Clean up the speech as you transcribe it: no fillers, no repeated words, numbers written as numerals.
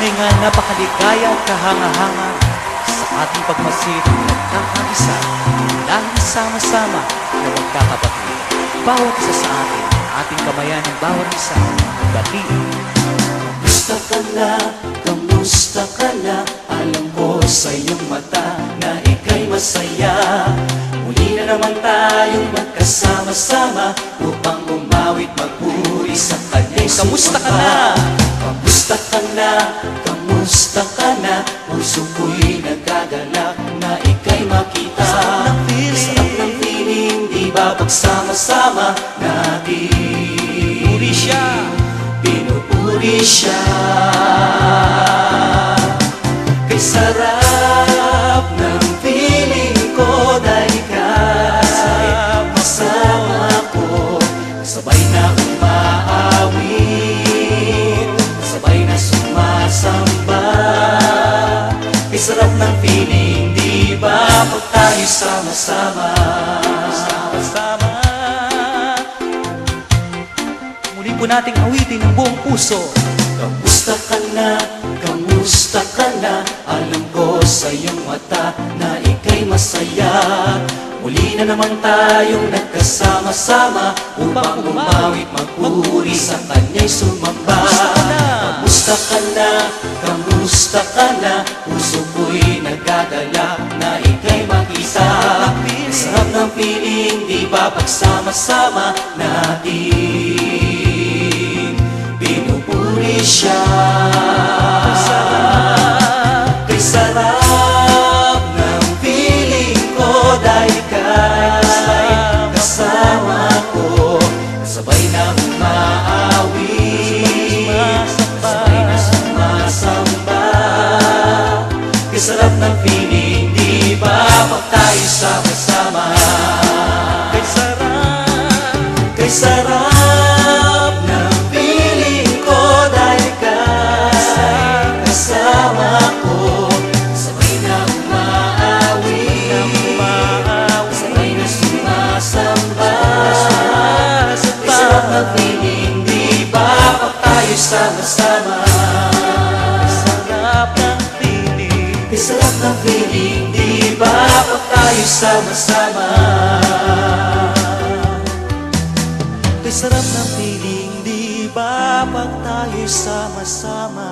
tunay nga napakaligaya at kahanga-hanga sa ating pagmasid na nagkakaisa dahil sama-sama na magkakapatid. Bawat isa sa atin, ating kamayan ng bawat isa, batiin. Kamusta ka na? Kamusta ka na? Alam ko sa iyong mata na ika'y masaya. Muli na naman tayong magkasama-sama upang umawit magpuri sa kanya'y Kamusta ka sumamba. na? Kamusta ka na? Kamusta ka na? Puso ko'y nagagalak na ika'y makita. Sarap ng feeling. Sarap ng feeling, di ba pagsama-sama natin? Puri siya. Pinupuri siya. Kay sarap ng feeling ko dahil ika'y kasama ko. Sabay na umaawit, sabay na sumasamba. Kay sarap ng feeling, di ba pag tayo sama-sama? Sama-sama. Muli po nating awitin ng buong puso. Kamusta ka na? Kamusta ka na? Alam ko sa iyong mata na ika'y masaya. Muli na naman tayong nagkasama-sama upang umawit magpuri sa kanya'y sumamba. Kamusta ka na? Kamusta ka na? Puso ko'y nagdadala na ika'y makita. Sarap ng piling, di ba pagsama-sama natin? Pinupuri siya. Kay sarap ng feeling ko dahil ika'y kasama ko. Sabay na umaawit, sabay na sumasamba. Kay sarap ng feeling, di ba pag tayo sama-sama? Kay sarap. Kay sarap ng feeling ko dahil ika'y kasama ko. Sabay na umaawit, sabay na sumasamba. Kay sarap ng feeling, di ba pag tayo sama-sama? Sarap ng feeling. Kay sarap ng feeling, di ba pag tayo sama-sama? Kay sarap ng feeling, di ba pag tayo'y sama-sama?